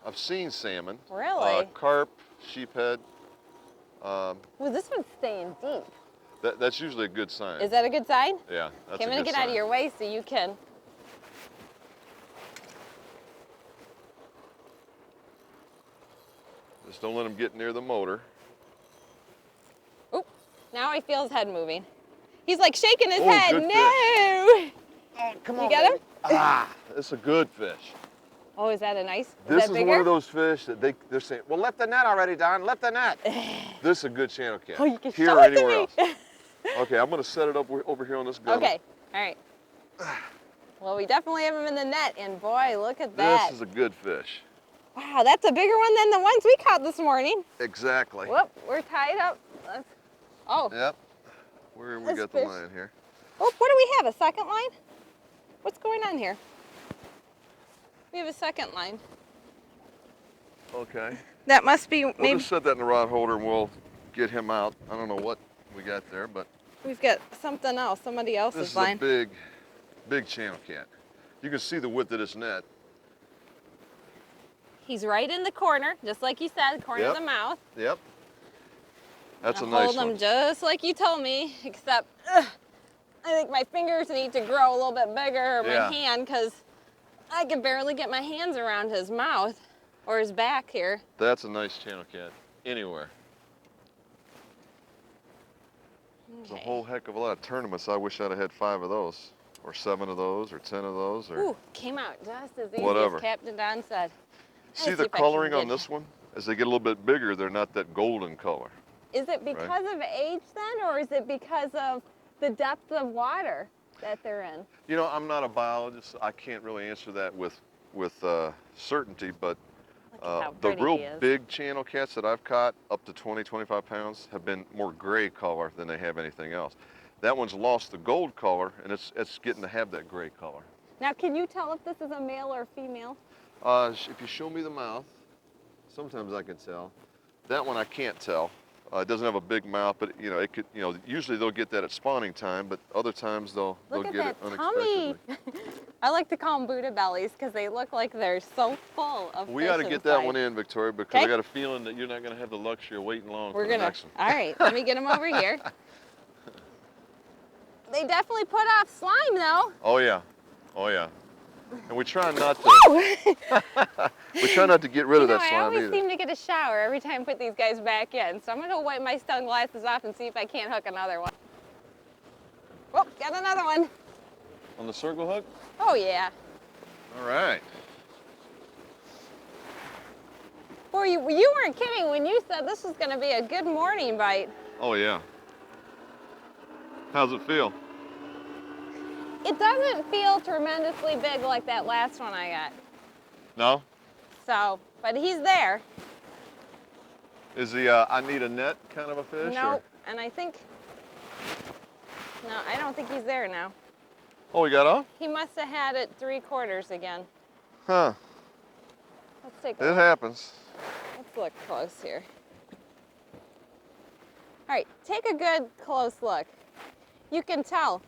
[SPEAKER 2] I've seen salmon.
[SPEAKER 1] Really?
[SPEAKER 2] Carp, sheephead.
[SPEAKER 1] Well, this one's staying deep.
[SPEAKER 2] That's usually a good sign.
[SPEAKER 1] Is that a good sign?
[SPEAKER 2] Yeah, that's
[SPEAKER 1] Okay, I'm
[SPEAKER 2] a
[SPEAKER 1] gonna
[SPEAKER 2] good
[SPEAKER 1] get out of
[SPEAKER 2] sign.
[SPEAKER 1] your way so you can.
[SPEAKER 2] Just don't let him get near the motor.
[SPEAKER 1] Oop, now I feel his head moving. He's like shaking his
[SPEAKER 2] Oh,
[SPEAKER 1] head.
[SPEAKER 2] good
[SPEAKER 1] No!
[SPEAKER 2] Oh, come
[SPEAKER 1] You get him?
[SPEAKER 2] Ah, it's a good fish.
[SPEAKER 1] Oh, is that a nice?
[SPEAKER 2] This
[SPEAKER 1] that
[SPEAKER 2] is
[SPEAKER 1] bigger?
[SPEAKER 2] one of those fish that they're saying, well, lift the net already, Don, lift the net. This is a good channel cat.
[SPEAKER 1] Oh, you can
[SPEAKER 2] Here
[SPEAKER 1] show
[SPEAKER 2] or
[SPEAKER 1] it to
[SPEAKER 2] anywhere
[SPEAKER 1] me.
[SPEAKER 2] else. Okay, I'm gonna set it up over here on this gun.
[SPEAKER 1] Okay, all right. Well, we definitely have him in the net, and boy, look at that.
[SPEAKER 2] This is a good fish.
[SPEAKER 1] Wow, that's a bigger one than the ones we caught this morning.
[SPEAKER 2] Exactly.
[SPEAKER 1] Whoop, we're tied up. Oh,
[SPEAKER 2] Yep. Where we
[SPEAKER 1] This
[SPEAKER 2] got the
[SPEAKER 1] fish-
[SPEAKER 2] line here?
[SPEAKER 1] oh, what do we have? A second line? What's going on here? We have a second line.
[SPEAKER 2] Okay.
[SPEAKER 1] That must be
[SPEAKER 2] We'll
[SPEAKER 1] maybe
[SPEAKER 2] just set that in the rod holder and we'll get him out. I don't know what we got there, but
[SPEAKER 1] we've got something else, somebody
[SPEAKER 2] this
[SPEAKER 1] else's
[SPEAKER 2] is
[SPEAKER 1] line.
[SPEAKER 2] a big channel cat. You can see the width of this net.
[SPEAKER 1] He's right in the corner, just like you said, corner
[SPEAKER 2] Yep.
[SPEAKER 1] of the mouth.
[SPEAKER 2] Yep. That's a
[SPEAKER 1] I'll
[SPEAKER 2] nice
[SPEAKER 1] hold
[SPEAKER 2] one.
[SPEAKER 1] him just like you told me, except I think my fingers need to grow a little bit bigger, or
[SPEAKER 2] Yeah.
[SPEAKER 1] my hand, because I can barely get my hands around his mouth or his back here.
[SPEAKER 2] That's a nice channel cat. Anywhere. There's a whole heck of a lot of tournaments. I wish I'd have had 5 of those, or 7 of those, or 10 of those, or
[SPEAKER 1] Ooh, came out just as easy
[SPEAKER 2] whatever.
[SPEAKER 1] as Captain Don said.
[SPEAKER 2] See
[SPEAKER 1] Let's
[SPEAKER 2] the
[SPEAKER 1] if I can
[SPEAKER 2] coloring on
[SPEAKER 1] get-
[SPEAKER 2] this one? As they get a little bit bigger, they're not that golden color.
[SPEAKER 1] Is it because of age then, or is it because of the depth of water that they're in?
[SPEAKER 2] You know, I'm not a biologist. I can't really answer that with certainty, but
[SPEAKER 1] How
[SPEAKER 2] the
[SPEAKER 1] pretty
[SPEAKER 2] real
[SPEAKER 1] he is.
[SPEAKER 2] big channel cats that I've caught, up to 20, 25 pounds, have been more gray color than they have anything else. That one's lost the gold color, and it's getting to have that gray color.
[SPEAKER 1] Now, can you tell if this is a male or female?
[SPEAKER 2] If you show me the mouth, sometimes I can tell. That one I can't tell. It doesn't have a big mouth, but you know, it could. You know, usually they'll get that at spawning time, but other times they'll
[SPEAKER 1] Look at
[SPEAKER 2] get
[SPEAKER 1] that
[SPEAKER 2] it
[SPEAKER 1] tummy.
[SPEAKER 2] unexpectedly.
[SPEAKER 1] I like to call them Buddha bellies because they look like they're so full of
[SPEAKER 2] We
[SPEAKER 1] fish
[SPEAKER 2] ought to get that
[SPEAKER 1] inside.
[SPEAKER 2] one in, Victoria, because I
[SPEAKER 1] Okay.
[SPEAKER 2] got a feeling that you're not going to have the luxury of waiting long
[SPEAKER 1] We're
[SPEAKER 2] for the
[SPEAKER 1] gonna.
[SPEAKER 2] next one.
[SPEAKER 1] All right, let me get them over here. They definitely put off slime though.
[SPEAKER 2] Oh yeah, oh yeah. And we try not to. We try not to get rid of that
[SPEAKER 1] I
[SPEAKER 2] slime
[SPEAKER 1] always
[SPEAKER 2] either.
[SPEAKER 1] seem to get a shower every time I put these guys back in. So I'm gonna wipe my sunglasses off and see if I can't hook another one. Oh, got another one.
[SPEAKER 2] On the circle hook.
[SPEAKER 1] Oh yeah.
[SPEAKER 2] All right.
[SPEAKER 1] Boy, you weren't kidding when you said this was gonna be a good morning bite.
[SPEAKER 2] Oh yeah. How's it feel?
[SPEAKER 1] It doesn't feel tremendously big like that last one I got.
[SPEAKER 2] No?
[SPEAKER 1] So, but he's there.
[SPEAKER 2] Is he I need a net kind of a fish?
[SPEAKER 1] Nope. And I think, no, I don't think he's there now.
[SPEAKER 2] Oh, he got off?
[SPEAKER 1] He must have had it 3/4 again.
[SPEAKER 2] Huh.
[SPEAKER 1] Let's take a
[SPEAKER 2] It
[SPEAKER 1] look.
[SPEAKER 2] happens.
[SPEAKER 1] Let's look close here. All right, take a good close look. You can tell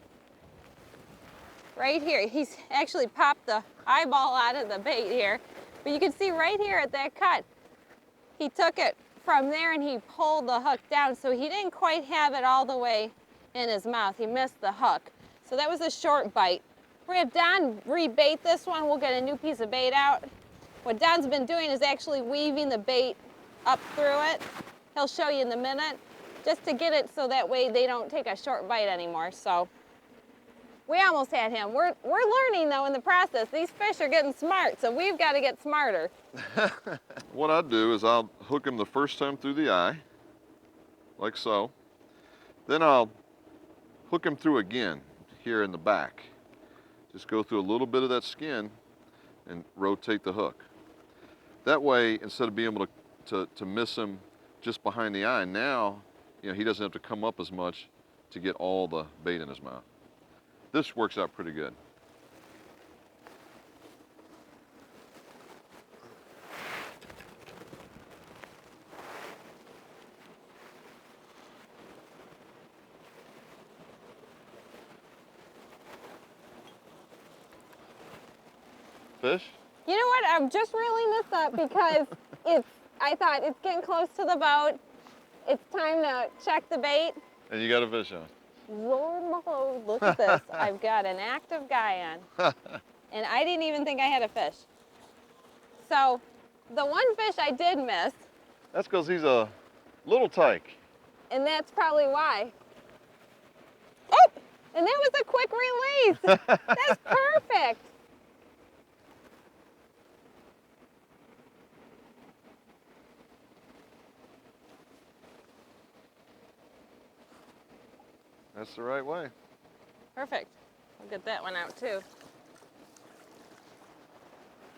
[SPEAKER 1] right here, he's actually popped the eyeball out of the bait here, but you can see right here at that cut, he took it from there and he pulled the hook down, so he didn't quite have it all the way in his mouth. He missed the hook. So that was a short bite. We're gonna have Don rebait this one. We'll get a new piece of bait out. What Don's been doing is actually weaving the bait up through it. He'll show you in a minute, just to get it so that way they don't take a short bite anymore. So we almost had him. We're learning though in the process. These fish are getting smart, so we've got to get smarter.
[SPEAKER 2] What I do is I'll hook him the first time through the eye, like so. Then I'll hook him through again here in the back. Just go through a little bit of that skin and rotate the hook. That way, instead of being able to miss him just behind the eye, now you know he doesn't have to come up as much to get all the bait in his mouth. This works out pretty good. Fish?
[SPEAKER 1] You know what? I'm just reeling this up because I thought it's getting close to the boat. It's time to check the bait.
[SPEAKER 2] And you got a fish on.
[SPEAKER 1] Lord behold, look at this. I've got an active guy on. And I didn't even think I had a fish. So the one fish I did miss,
[SPEAKER 2] That's because he's a little tyke.
[SPEAKER 1] and that's probably why. Oh, and that was a quick release. That's perfect.
[SPEAKER 2] That's the right way.
[SPEAKER 1] Perfect. We'll get that one out too.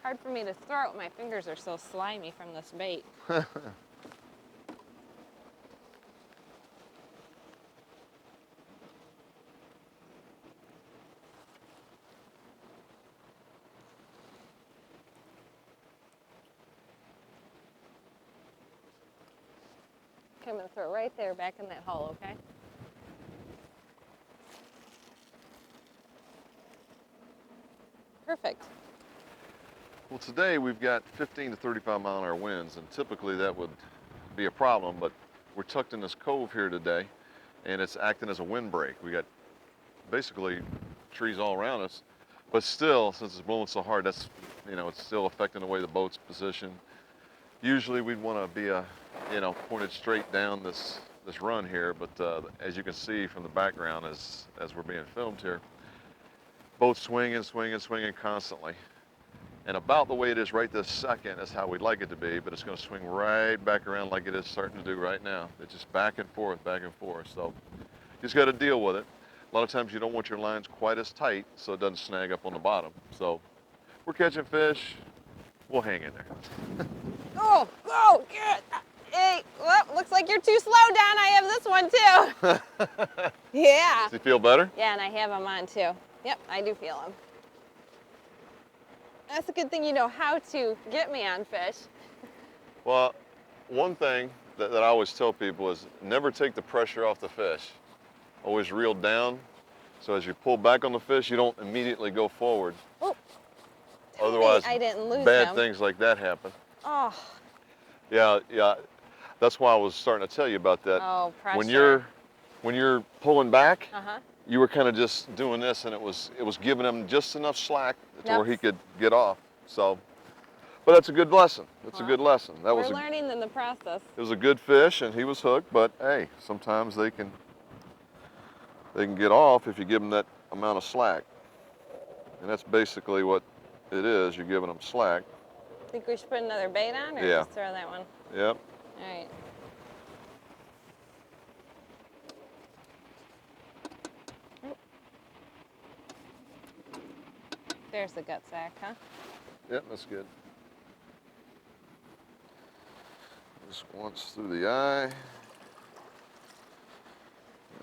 [SPEAKER 1] Hard for me to throw it. My fingers are so slimy from this bait. Okay, I'm gonna throw it right there back in that hole, okay? Perfect.
[SPEAKER 2] Well, today we've got 15 to 35 mile an hour winds, and typically that would be a problem, but we're tucked in this cove here today, and it's acting as a windbreak. We got basically trees all around us, but still, since it's blowing so hard, that's, you know, it's still affecting the way the boat's positioned. Usually we'd want to be pointed straight down this this run here, but as you can see from the background as we're being filmed here, boat's swinging, swinging, swinging constantly. And about the way it is right this second is how we'd like it to be, but it's going to swing right back around like it is starting to do right now. It's just back and forth, back and forth. So you just got to deal with it. A lot of times you don't want your lines quite as tight so it doesn't snag up on the bottom. So we're catching fish. We'll hang in there.
[SPEAKER 1] Oh, good. Hey, well, looks like you're too slow, Don. I have this one too. Yeah.
[SPEAKER 2] Does he feel better?
[SPEAKER 1] Yeah, and I have them on too. Yep, I do feel them. That's a good thing you know how to get me on fish.
[SPEAKER 2] Well, one thing that I always tell people is never take the pressure off the fish. Always reel down, so as you pull back on the fish, you don't immediately go forward.
[SPEAKER 1] Oh,
[SPEAKER 2] Otherwise,
[SPEAKER 1] I didn't lose
[SPEAKER 2] bad
[SPEAKER 1] him.
[SPEAKER 2] things like that happen.
[SPEAKER 1] Oh.
[SPEAKER 2] Yeah. That's why I was starting to tell you about that.
[SPEAKER 1] Oh, pressure.
[SPEAKER 2] When you're pulling back,
[SPEAKER 1] Uh-huh.
[SPEAKER 2] you were kind of just doing this, and it was giving him just enough slack to where
[SPEAKER 1] Yep.
[SPEAKER 2] he could get off. So, but that's a good lesson. That's a good lesson.
[SPEAKER 1] We're learning in the process.
[SPEAKER 2] It was a good fish, and he was hooked. But hey, sometimes they can get off if you give them that amount of slack, and that's basically what it is. You're giving them slack.
[SPEAKER 1] Think we should put another bait on, or
[SPEAKER 2] Yeah.
[SPEAKER 1] just throw that one?
[SPEAKER 2] Yep.
[SPEAKER 1] All right. There's the gut sack, huh?
[SPEAKER 2] Yep, that's good. Just once through the eye,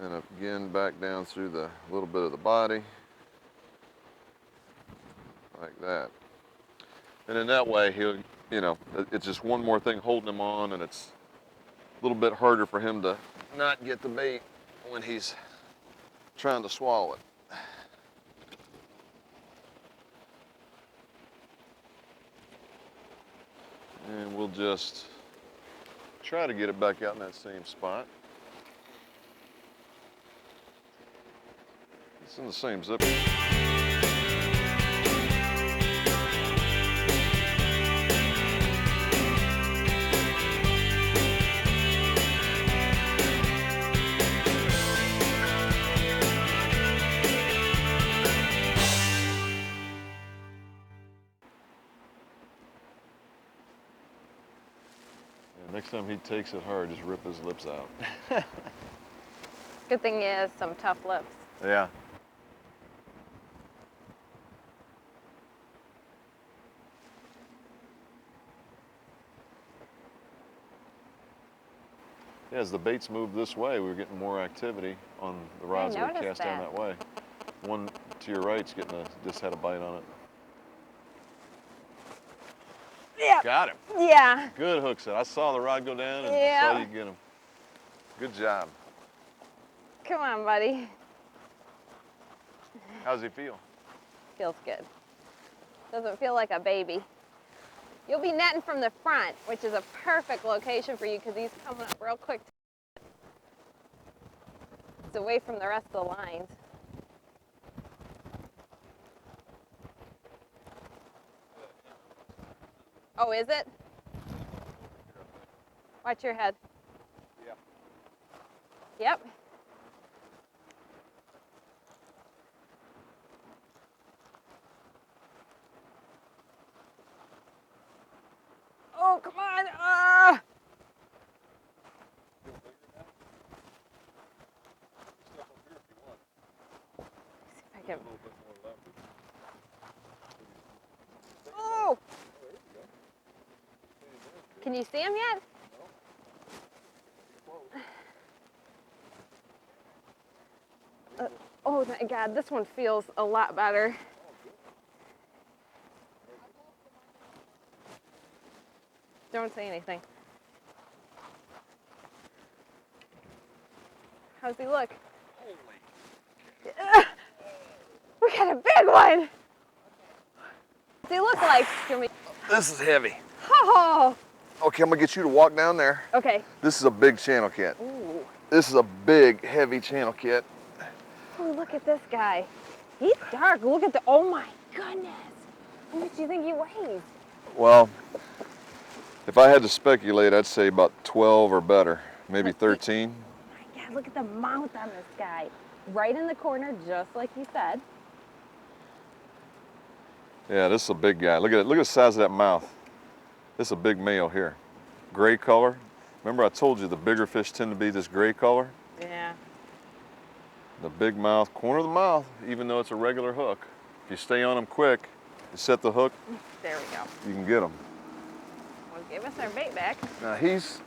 [SPEAKER 2] and again back down through the little bit of the body, like that. And in that way, he'll, it's just one more thing holding him on, and it's a little bit harder for him to not get the bait when he's trying to swallow it. And we'll just try to get it back out in that same spot. It's in the same zipper. Next time he takes it hard, just rip his lips out.
[SPEAKER 1] Good thing he has some tough lips.
[SPEAKER 2] Yeah. As the baits moved this way, we were getting more activity on the rods that we cast down that way. One to your right's just had a bite on it.
[SPEAKER 1] Yeah.
[SPEAKER 2] Got him.
[SPEAKER 1] Yeah.
[SPEAKER 2] Good hook set. I saw the rod go down and saw you get him. Good job.
[SPEAKER 1] Come on, buddy.
[SPEAKER 2] How's he feel?
[SPEAKER 1] Feels good. Doesn't feel like a baby. You'll be netting from the front, which is a perfect location for you because he's coming up real quick. It's away from the rest of the lines. Oh, is it? Watch your head.
[SPEAKER 2] Yep.
[SPEAKER 1] Yep. Oh, come on. Ah! See if I can. Oh! Can you see him yet? Oh my God, this one feels a lot better. Don't say anything. How's he look? We got a big one. What's he look like?
[SPEAKER 2] This is heavy.
[SPEAKER 1] Oh.
[SPEAKER 2] Okay, I'm gonna get you to walk down there.
[SPEAKER 1] Okay.
[SPEAKER 2] This is a big channel cat.
[SPEAKER 1] Ooh.
[SPEAKER 2] This is a big, heavy channel cat.
[SPEAKER 1] Oh, look at this guy. He's dark. Look at the, oh my goodness. How much do you think he weighs?
[SPEAKER 2] Well, if I had to speculate, I'd say about 12 or better, maybe 13.
[SPEAKER 1] look at the mouth on this guy. Right in the corner, just like you said.
[SPEAKER 2] Yeah, this is a big guy. Look at it. Look at the size of that mouth. This is a big male here. Gray color. Remember I told you the bigger fish tend to be this gray color?
[SPEAKER 1] Yeah.
[SPEAKER 2] The big mouth, corner of the mouth, even though it's a regular hook. If you stay on them quick, you set the hook,
[SPEAKER 1] There we go.
[SPEAKER 2] you can get them.
[SPEAKER 1] Well, give us our bait back.
[SPEAKER 2] Now he's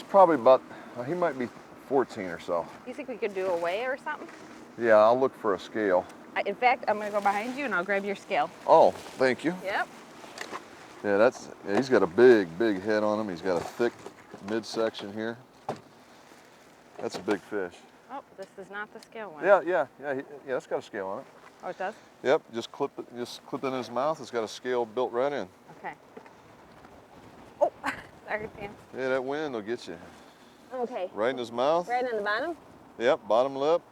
[SPEAKER 2] probably about, he might be 14 or so.
[SPEAKER 1] You think we could do a weigh or something?
[SPEAKER 2] Yeah, I'll look for a scale.
[SPEAKER 1] In fact, I'm gonna go behind you and I'll grab your scale.
[SPEAKER 2] Oh, thank you.
[SPEAKER 1] Yep.
[SPEAKER 2] Yeah, he's got a big head on him. He's got a thick midsection here. That's a big fish.
[SPEAKER 1] Oh, this is not the scale one.
[SPEAKER 2] Yeah, it's got a scale on it.
[SPEAKER 1] Oh, it does?
[SPEAKER 2] Yep, just clip it in his mouth. It's got a scale built right in.
[SPEAKER 1] Okay. Oh, sorry, Sam.
[SPEAKER 2] Yeah, that wind will get you.
[SPEAKER 1] Okay.
[SPEAKER 2] Right in his mouth.
[SPEAKER 1] Right on the bottom?
[SPEAKER 2] Yep, bottom lip.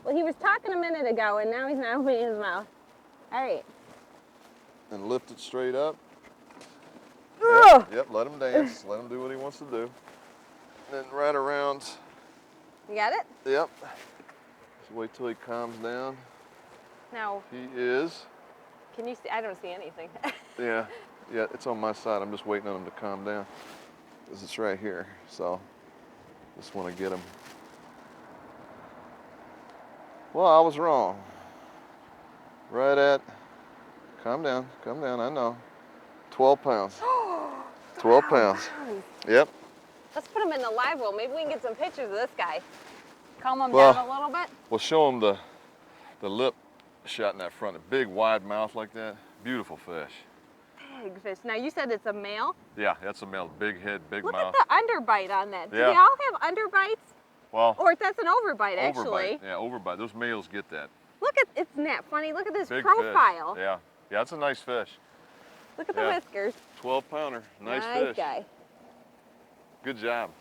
[SPEAKER 1] Well, he was talking a minute ago, and now he's not opening his mouth. All right.
[SPEAKER 2] And lift it straight up.
[SPEAKER 1] Ugh.
[SPEAKER 2] Yep, let him dance. Let him do what he wants to do. And then right around.
[SPEAKER 1] You got it?
[SPEAKER 2] Yep. Just wait till he calms down.
[SPEAKER 1] Now,
[SPEAKER 2] He is.
[SPEAKER 1] can you see? I don't see anything.
[SPEAKER 2] Yeah, it's on my side. I'm just waiting on him to calm down. Because it's right here. So, just want to get him. Well, I was wrong. Right at, calm down, I know. 12 pounds. 12 pounds. Yep.
[SPEAKER 1] Let's put him in the live well. Maybe we can get some pictures of this guy. Calm him
[SPEAKER 2] Well,
[SPEAKER 1] down a little bit.
[SPEAKER 2] We'll show him the lip shot in that front. A big wide mouth like that. Beautiful fish.
[SPEAKER 1] Big fish. Now, you said it's a male?
[SPEAKER 2] Yeah, that's a male. Big head, big
[SPEAKER 1] Look
[SPEAKER 2] mouth.
[SPEAKER 1] at the underbite on that. Do
[SPEAKER 2] Yeah.
[SPEAKER 1] they all have underbites?
[SPEAKER 2] Well,
[SPEAKER 1] Or that's an overbite, actually.
[SPEAKER 2] overbite. Yeah, overbite. Those males get that.
[SPEAKER 1] Look at, isn't that funny? Look at this
[SPEAKER 2] Big
[SPEAKER 1] profile.
[SPEAKER 2] fish. Yeah, it's a nice fish.
[SPEAKER 1] Look at the
[SPEAKER 2] Yeah.
[SPEAKER 1] whiskers.
[SPEAKER 2] 12 pounder. Nice fish.
[SPEAKER 1] Guy.
[SPEAKER 2] Good job.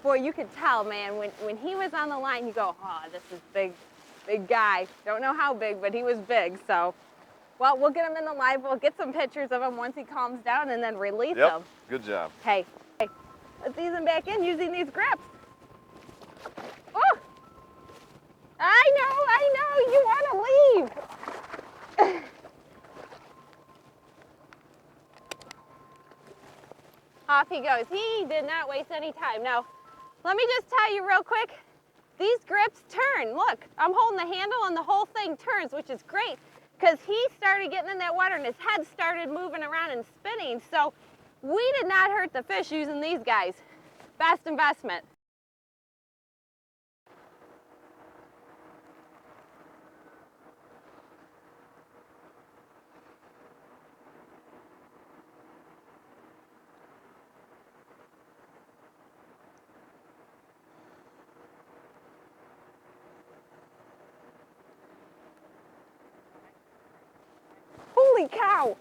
[SPEAKER 1] Boy, you could tell, man, when he was on the line, you go, oh, this is big guy. Don't know how big, but he was big. So, well, we'll get him in the live. We'll get some pictures of him once he calms down and then release him.
[SPEAKER 2] Good job.
[SPEAKER 1] Hey, let's ease him back in using these grips. Oh, I know, you want to leave. Off he goes. He did not waste any time. Now, let me just tell you real quick, these grips turn. Look, I'm holding the handle and the whole thing turns, which is great because he started getting in that water and his head started moving around and spinning. So we did not hurt the fish using these guys. Best investment. Holy cow!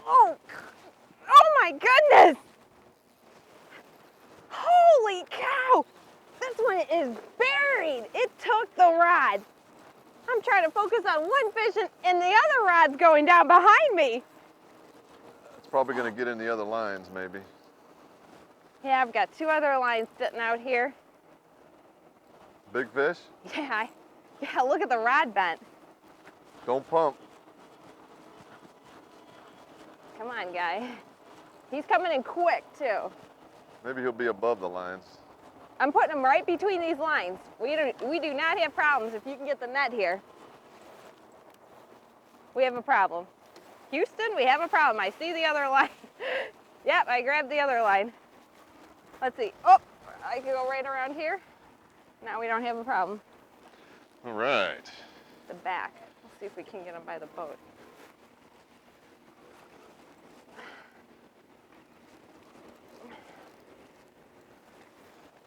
[SPEAKER 1] Oh my goodness! Holy cow! This one is buried. It took the rod. I'm trying to focus on one fish and the other rod's going down behind me.
[SPEAKER 2] It's probably going to get in the other lines, maybe.
[SPEAKER 1] Yeah, I've got two other lines sitting out here.
[SPEAKER 2] Big fish?
[SPEAKER 1] Yeah, look at the rod bent.
[SPEAKER 2] Don't pump.
[SPEAKER 1] Come on, guy. He's coming in quick, too.
[SPEAKER 2] Maybe he'll be above the lines.
[SPEAKER 1] I'm putting him right between these lines. We do not have problems if you can get the net here. We have a problem. Houston, we have a problem. I see the other line. Yep, I grabbed the other line. Let's see. Oh, I can go right around here. Now we don't have a problem.
[SPEAKER 2] All right.
[SPEAKER 1] The back. Let's see if we can get him by the boat.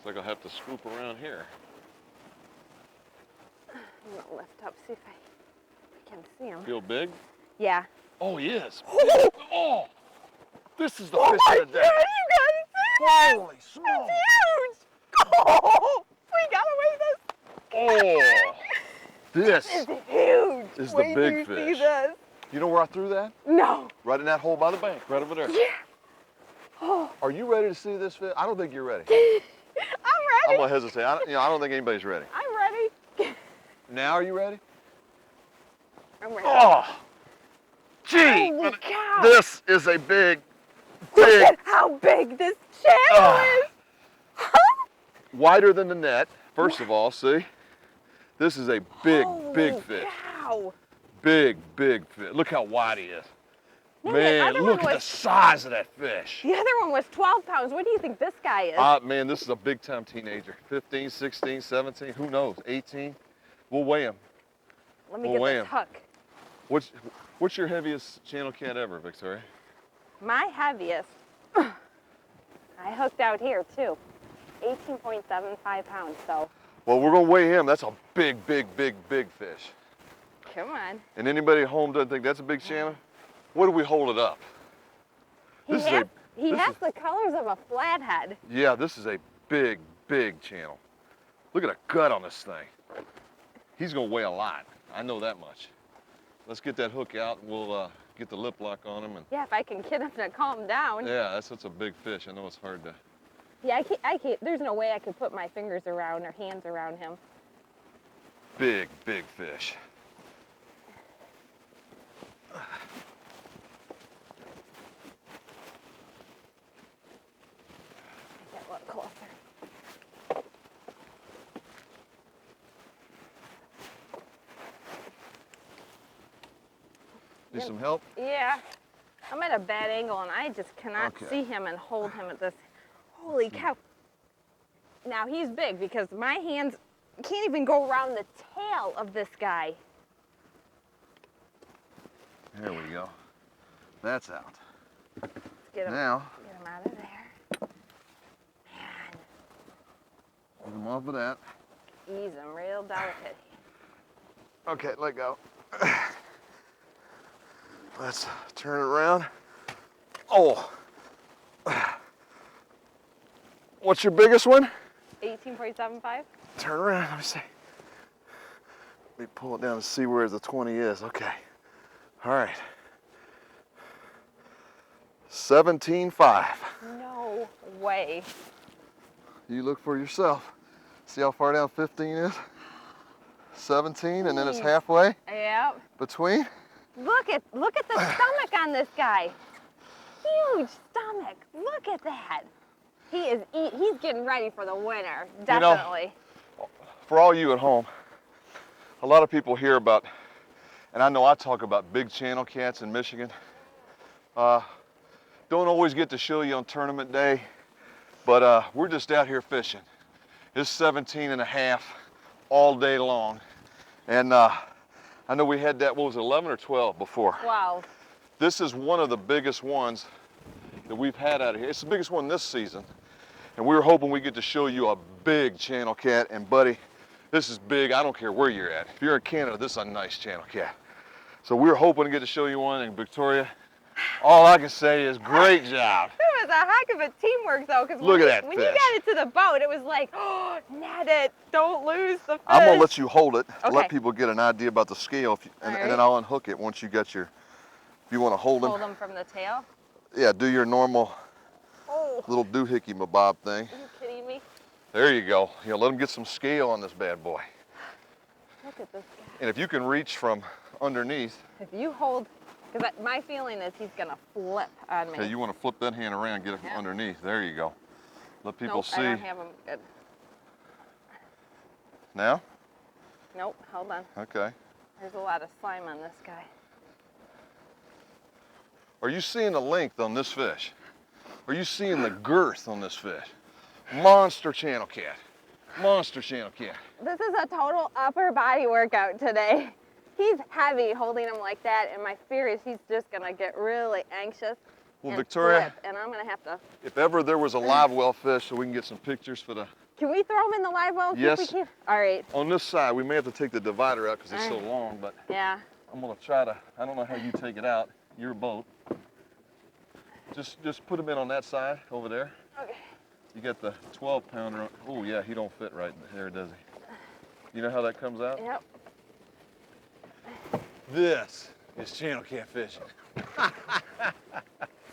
[SPEAKER 2] Looks like I'll have to scoop around here.
[SPEAKER 1] I'm gonna lift up, see if I can see him.
[SPEAKER 2] Feel big?
[SPEAKER 1] Yeah.
[SPEAKER 2] Oh, he is. Oh! This is the
[SPEAKER 1] Oh
[SPEAKER 2] fish
[SPEAKER 1] my
[SPEAKER 2] of the
[SPEAKER 1] God,
[SPEAKER 2] day.
[SPEAKER 1] you gotta see this!
[SPEAKER 2] Holy smokes!
[SPEAKER 1] It's huge! Oh, we gotta weigh this.
[SPEAKER 2] Oh! This
[SPEAKER 1] This is huge.
[SPEAKER 2] is the
[SPEAKER 1] Wait till
[SPEAKER 2] big
[SPEAKER 1] you see
[SPEAKER 2] fish.
[SPEAKER 1] this.
[SPEAKER 2] You know where I threw that?
[SPEAKER 1] No.
[SPEAKER 2] Right in that hole by the bank, right over there.
[SPEAKER 1] Yeah. Oh,
[SPEAKER 2] Are you ready to see this fish? I don't think you're ready.
[SPEAKER 1] I'm
[SPEAKER 2] I'm gonna hesitate. I don't think anybody's ready.
[SPEAKER 1] I'm ready.
[SPEAKER 2] Now, are you ready?
[SPEAKER 1] I'm ready.
[SPEAKER 2] Oh, gee,
[SPEAKER 1] Holy cow.
[SPEAKER 2] this is a big.
[SPEAKER 1] Look at how big this channel is.
[SPEAKER 2] Wider than the net, first of all, see? This is a big, big
[SPEAKER 1] Holy
[SPEAKER 2] fish.
[SPEAKER 1] cow.
[SPEAKER 2] Big, big fish. Look how wide he is.
[SPEAKER 1] No, the
[SPEAKER 2] Man,
[SPEAKER 1] other
[SPEAKER 2] look
[SPEAKER 1] one
[SPEAKER 2] at the
[SPEAKER 1] was-
[SPEAKER 2] size of that fish.
[SPEAKER 1] The other one was 12 pounds. What do you think this guy is?
[SPEAKER 2] Man, this is a big time teenager. 15, 16, 17, who knows, 18. We'll weigh him.
[SPEAKER 1] Let me
[SPEAKER 2] we'll
[SPEAKER 1] get
[SPEAKER 2] weigh
[SPEAKER 1] this
[SPEAKER 2] him.
[SPEAKER 1] hook.
[SPEAKER 2] What's your heaviest channel cat ever, Victoria?
[SPEAKER 1] My heaviest, I hooked out here too. 18.75 pounds, so
[SPEAKER 2] Well, we're gonna weigh him. That's a big, big, big, big fish.
[SPEAKER 1] come on.
[SPEAKER 2] And anybody at home doesn't think that's a big channel? What do we hold it up?
[SPEAKER 1] He
[SPEAKER 2] This is
[SPEAKER 1] has,
[SPEAKER 2] a-
[SPEAKER 1] he
[SPEAKER 2] this
[SPEAKER 1] has
[SPEAKER 2] is-
[SPEAKER 1] the colors of a flathead.
[SPEAKER 2] Yeah, this is a big, big channel. Look at the gut on this thing. He's gonna weigh a lot. I know that much. Let's get that hook out and we'll get the lip lock on him. And
[SPEAKER 1] Yeah, if I can get him to calm down.
[SPEAKER 2] yeah, that's a big fish. I know it's hard to.
[SPEAKER 1] Yeah, I can't, there's no way I could put my fingers around or hands around him.
[SPEAKER 2] Big, big fish.
[SPEAKER 1] Get a little closer.
[SPEAKER 2] Need some help?
[SPEAKER 1] Yeah, I'm at a bad angle and I just cannot
[SPEAKER 2] Okay.
[SPEAKER 1] see him and hold him at this. Holy cow. Now he's big because my hands can't even go around the tail of this guy.
[SPEAKER 2] There we go. That's out.
[SPEAKER 1] Let's get him,
[SPEAKER 2] Now,
[SPEAKER 1] get him out of there. Man,
[SPEAKER 2] get him off of that.
[SPEAKER 1] ease him real delicate.
[SPEAKER 2] Okay, let go. Let's turn it around. Oh. What's your biggest one?
[SPEAKER 1] 18.75?
[SPEAKER 2] Turn around, let me see. Let me pull it down and see where the 20 is. Okay. All right. 17.5.
[SPEAKER 1] No way.
[SPEAKER 2] You look for yourself. See how far down 15 is? 17, and then it's
[SPEAKER 1] Jeez.
[SPEAKER 2] halfway
[SPEAKER 1] Yep.
[SPEAKER 2] between.
[SPEAKER 1] Look at the stomach on this guy. Huge stomach. Look at that. He's getting ready for the winter.
[SPEAKER 2] You know,
[SPEAKER 1] Definitely.
[SPEAKER 2] For all you at home, a lot of people hear about, and I know I talk about big channel cats in Michigan. Don't always get to show you on tournament day, but we're just out here fishing. It's 17 and a half all day long. And I know we had that, what was it, 11 or 12 before?
[SPEAKER 1] Wow.
[SPEAKER 2] This is one of the biggest ones that we've had out of here. It's the biggest one this season. And we were hoping we get to show you a big channel cat. And buddy, this is big. I don't care where you're at. If you're in Canada, this is a nice channel cat. So we were hoping to get to show you one. And Victoria, all I can say is great job.
[SPEAKER 1] It was a heck of a teamwork though, because
[SPEAKER 2] Look
[SPEAKER 1] when,
[SPEAKER 2] at that
[SPEAKER 1] when you
[SPEAKER 2] fish.
[SPEAKER 1] got it to the boat, it was like, oh, net it, don't lose the fish.
[SPEAKER 2] I'm gonna let you hold it to
[SPEAKER 1] Okay.
[SPEAKER 2] let people get an idea about the scale, and then I'll unhook it once you get your. If you want to hold
[SPEAKER 1] Hold
[SPEAKER 2] him,
[SPEAKER 1] him from the tail.
[SPEAKER 2] yeah, do your normal
[SPEAKER 1] Oh,
[SPEAKER 2] little doohickey mabob thing.
[SPEAKER 1] are you kidding me?
[SPEAKER 2] There you go. You know, let him get some scale on this bad boy.
[SPEAKER 1] Look at this guy.
[SPEAKER 2] And if you can reach from underneath,
[SPEAKER 1] If you hold, because my feeling is he's gonna flip on me.
[SPEAKER 2] okay, you want to flip that hand around, get it from
[SPEAKER 1] Yeah.
[SPEAKER 2] underneath. There you go. Let people
[SPEAKER 1] Nope,
[SPEAKER 2] see.
[SPEAKER 1] I don't have him good.
[SPEAKER 2] Now?
[SPEAKER 1] Nope, hold on.
[SPEAKER 2] Okay.
[SPEAKER 1] There's a lot of slime on this guy.
[SPEAKER 2] Are you seeing the length on this fish? Are you seeing the girth on this fish? Monster channel cat. Monster channel cat.
[SPEAKER 1] This is a total upper body workout today. He's heavy holding him like that, and my fear is he's just gonna get really anxious
[SPEAKER 2] Well,
[SPEAKER 1] and
[SPEAKER 2] Victoria,
[SPEAKER 1] flip, and I'm gonna have to.
[SPEAKER 2] if ever there was a live well fish so we can get some pictures for the,
[SPEAKER 1] Can we throw him in the live well? See if we
[SPEAKER 2] Yes.
[SPEAKER 1] can? All right.
[SPEAKER 2] on this side, we may have to take the divider out because it's so
[SPEAKER 1] Alright.
[SPEAKER 2] long, but
[SPEAKER 1] Yeah.
[SPEAKER 2] I'm gonna try to, I don't know how you take it out, your boat. Just put him in on that side over there.
[SPEAKER 1] Okay.
[SPEAKER 2] You got the 12 pounder. Oh yeah, he don't fit right there, does he? You know how that comes out?
[SPEAKER 1] Yep.
[SPEAKER 2] This is channel cat fishing.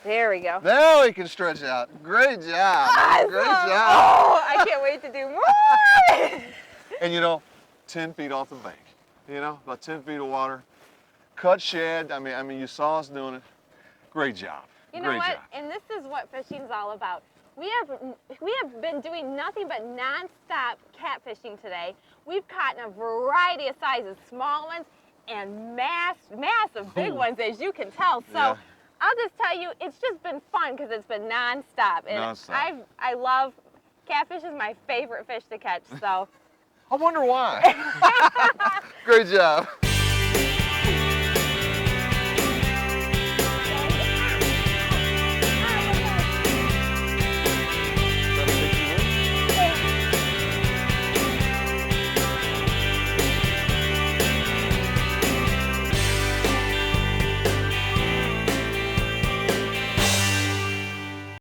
[SPEAKER 1] There we go.
[SPEAKER 2] Now we can stretch out. Great job.
[SPEAKER 1] Awesome.
[SPEAKER 2] Great job.
[SPEAKER 1] Oh, I can't wait to do more.
[SPEAKER 2] And you know, 10 feet off the bank. You know, about 10 feet of water. Cut shed. I mean, you saw us doing it. Great job.
[SPEAKER 1] You know
[SPEAKER 2] Great
[SPEAKER 1] what?
[SPEAKER 2] job.
[SPEAKER 1] And this is what fishing's all about. We have been doing nothing but non-stop catfishing today. We've caught in a variety of sizes, small ones and massive big ones, as you can tell. So
[SPEAKER 2] Yeah.
[SPEAKER 1] I'll just tell you, it's just been fun because it's been non-stop. And
[SPEAKER 2] Non-stop.
[SPEAKER 1] I love catfish is my favorite fish to catch. So
[SPEAKER 2] I wonder why. Great job.